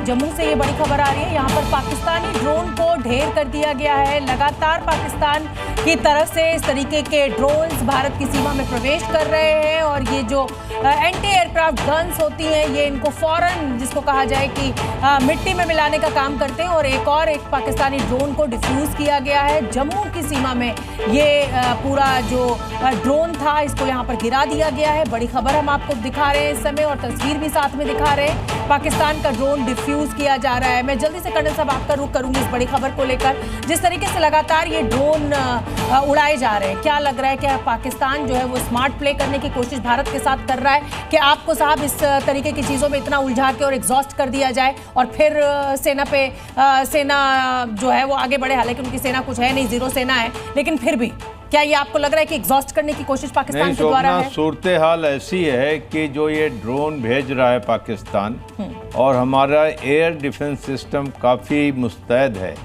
जम्मू से ये बड़ी खबर आ रही है। यहाँ पर पाकिस्तानी ड्रोन को ढेर कर दिया गया है। लगातार पाकिस्तान की तरफ से इस तरीके के ड्रोन्स भारत की सीमा में प्रवेश कर रहे हैं और ये जो एंटी एयरक्राफ्ट गन्स होती हैं ये इनको फौरन, जिसको कहा जाए कि मिट्टी में मिलाने का काम करते हैं। और एक पाकिस्तानी ड्रोन को डिफ्यूज किया गया है जम्मू की सीमा में। ये पूरा जो ड्रोन था इसको यहाँ पर गिरा दिया गया है। बड़ी खबर हम आपको दिखा रहे हैं इस समय और तस्वीर भी साथ में दिखा रहे हैं। पाकिस्तान का ड्रोन डिफ्यूज किया जा रहा है। मैं जल्दी से कर्नल साहब आपका रुख करूंगी इस बड़ी खबर को लेकर। जिस तरीके से लगातार ये ड्रोन उड़ाए जा रहे हैं, क्या लग रहा है कि पाकिस्तान जो है वो स्मार्ट प्ले करने की कोशिश भारत के साथ कर रहा है कि आपको साहब इस तरीके की चीज़ों में इतना उलझा के और एग्जॉस्ट कर दिया जाए और फिर सेना जो है वो आगे बढ़े। हालांकि उनकी सेना कुछ है नहीं, जीरो सेना है, लेकिन फिर भी क्या ये आपको लग रहा है कि एग्जॉस्ट करने की कोशिश पाकिस्तान के द्वारा है? सूरत हाल ऐसी है कि जो ये ड्रोन भेज रहा है पाकिस्तान और हमारा एयर डिफेंस सिस्टम काफ़ी मुस्तैद है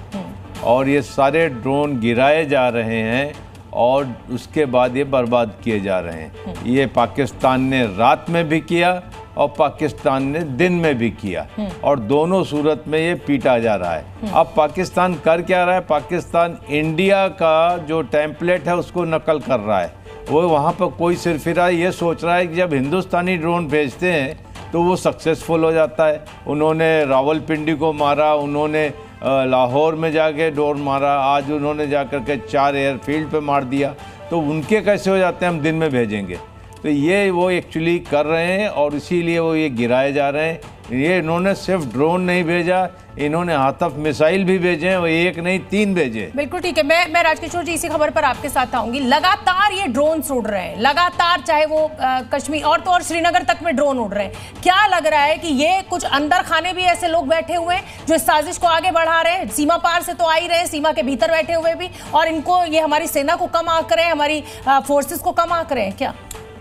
और ये सारे ड्रोन गिराए जा रहे हैं और उसके बाद ये बर्बाद किए जा रहे हैं। ये पाकिस्तान ने रात में भी किया और पाकिस्तान ने दिन में भी किया और दोनों सूरत में ये पीटा जा रहा है। अब पाकिस्तान कर क्या रहा है? पाकिस्तान इंडिया का जो टेम्पलेट है उसको नकल कर रहा है। वो वहाँ पर कोई सिरफिरा ये सोच रहा है कि जब हिंदुस्तानी ड्रोन भेजते हैं तो वो सक्सेसफुल हो जाता है। उन्होंने रावलपिंडी को मारा, उन्होंने लाहौर में जाके ड्रोन मारा, आज उन्होंने जाकर के 4 एयरफील्ड पे मार दिया। तो उनके कैसे हो जाते हैं हम दिन में भेजेंगे? तो ये वो एक्चुअली कर रहे हैं और इसीलिए वो ये गिराए जा रहे हैं। ये इन्होंने सिर्फ ड्रोन नहीं भेजा, इन्होंने हाथफ मिसाइल भी भेजे हैं, वो 1 नहीं 3 भेजे। बिल्कुल ठीक है। मैं राजकिशोर जी इसी खबर पर आपके साथ आऊंगी। लगातार ये ड्रोन उड़ रहे हैं, लगातार, चाहे वो कश्मीर और तो और श्रीनगर तक में ड्रोन उड़ रहे हैं। क्या लग रहा है कि ये कुछ अंदर खाने भी ऐसे लोग बैठे हुए हैं जो इस साजिश को आगे बढ़ा रहे हैं? सीमा पार से तो आ ही रहे हैं, सीमा के भीतर बैठे हुए भी, और इनको ये हमारी सेना को कम आंक रहे हैं, हमारी फोर्सेस को कम आंक रहे हैं क्या?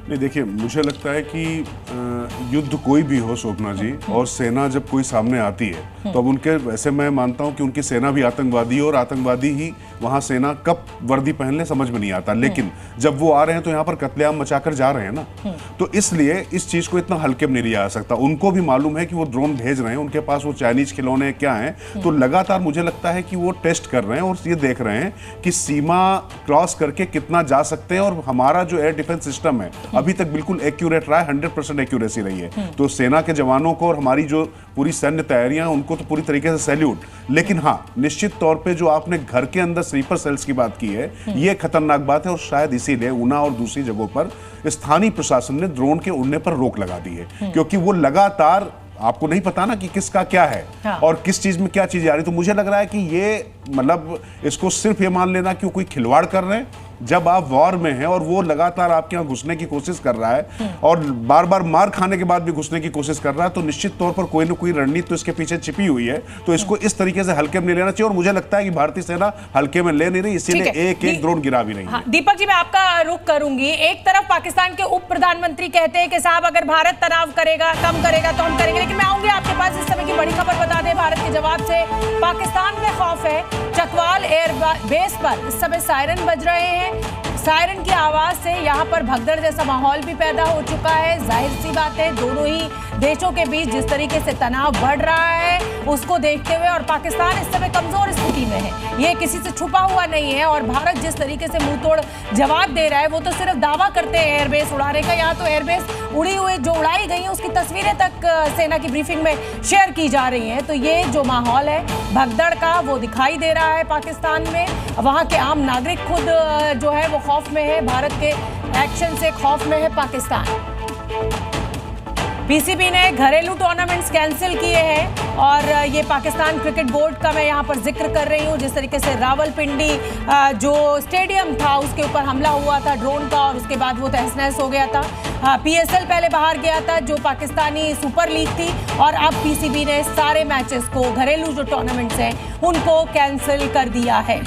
नहीं, देखिए, मुझे लगता है कि युद्ध कोई भी हो शोभना जी, और सेना जब कोई सामने आती है तो अब उनके, वैसे मैं मानता हूं कि उनकी सेना भी आतंकवादी है और आतंकवादी ही वहां सेना कब वर्दी पहन ले समझ में नहीं आता, लेकिन जब वो आ रहे हैं तो यहाँ पर कत्लेआम मचाकर जा रहे हैं ना, तो इसलिए इस चीज को इतना हल्के में नहीं लिया जा सकता। उनको भी मालूम है कि वो ड्रोन भेज रहे हैं, उनके पास वो चाइनीज खिलौने क्या हैं, तो लगातार मुझे लगता है कि वो टेस्ट कर रहे हैं और ये देख रहे हैं कि सीमा क्रॉस करके कितना जा सकते हैं। और हमारा जो एयर डिफेंस सिस्टम है अभी तक बिल्कुल एक्यूरेट रहा है, 100% एक्यूरेसी रही है। तो सेना के जवानों को और हमारी जो पूरी सैन्य तैयारियां, उनको तो पूरी तरीके से सैल्यूट। लेकिन हाँ, निश्चित तौर पे जो आपने घर के अंदर स्लीपर सेल्स की बात की है, ये खतरनाक बात है और शायद इसीलिए ऊना और दूसरी जगहों पर स्थानीय प्रशासन ने ड्रोन के उड़ने पर रोक लगा दी है, क्योंकि वो लगातार, आपको नहीं पता ना कि किसका क्या है और किस चीज में क्या चीज आ रही। तो मुझे लग रहा है कि ये, मतलब इसको सिर्फ ये मान लेना कि वो कोई खिलवाड़ कर रहे हैं। जब आप वॉर में हैं और वो लगातार आपके यहाँ घुसने की कोशिश कर रहा है और बार बार मार खाने के बाद भी घुसने की कोशिश कर रहा है, तो निश्चित तौर पर कोई ना कोई रणनीति तो इसके पीछे छिपी हुई है। तो इसको इस तरीके से हल्के में नहीं लेना चाहिए और मुझे लगता है कि भारतीय सेना हल्के में ले नहीं रही, इसीलिए एक ड्रोन गिरा भी नहीं। हाँ, दीपक जी, मैं आपका रुख करूंगी। एक तरफ पाकिस्तान के उप प्रधानमंत्री कहते हैं कि साहब अगर भारत तनाव करेगा, कम करेगा तो हम करेंगे, लेकिन मैं आऊंगी आपके पास इस समय की बड़ी खबर बता दें भारत के जवाब से। पाकिस्तान में खौफ है। चकवाल एयर बेस पर इस समय सायरन बज रहे हैं। सायरन की आवाज से यहाँ पर भगदड़ जैसा माहौल भी पैदा हो चुका है। जाहिर सी बात है, दोनों ही देशों के बीच जिस तरीके से तनाव बढ़ रहा है उसको देखते हुए, और पाकिस्तान इस समय कमजोर स्थिति में है, ये किसी से छुपा हुआ नहीं है। और भारत जिस तरीके से मुंह तोड़ जवाब दे रहा है, वो तो सिर्फ दावा करते हैं एयरबेस उड़ाने का। यहाँ तो एयरबेस उड़ी हुई जो उड़ाई गई है उसकी तस्वीरें तक सेना की ब्रीफिंग में शेयर की जा रही हैं। तो ये जो माहौल है भगदड़ का, वो दिखाई दे रहा है पाकिस्तान में। वहाँ के आम नागरिक खुद जो है वो खौफ में है, भारत के एक्शन से खौफ में है पाकिस्तान। पीसीबी ने घरेलू टूर्नामेंट्स कैंसिल किए हैं और ये पाकिस्तान क्रिकेट बोर्ड का मैं यहाँ पर जिक्र कर रही हूँ। जिस तरीके से रावलपिंडी जो स्टेडियम था उसके ऊपर हमला हुआ था ड्रोन का और उसके बाद वो तहस नहस हो गया था। पीएसएल पहले बाहर गया था जो पाकिस्तानी सुपर लीग थी, और अब पीसीबी ने सारे मैचेस को, घरेलू जो टूर्नामेंट्स हैं उनको कैंसिल कर दिया है।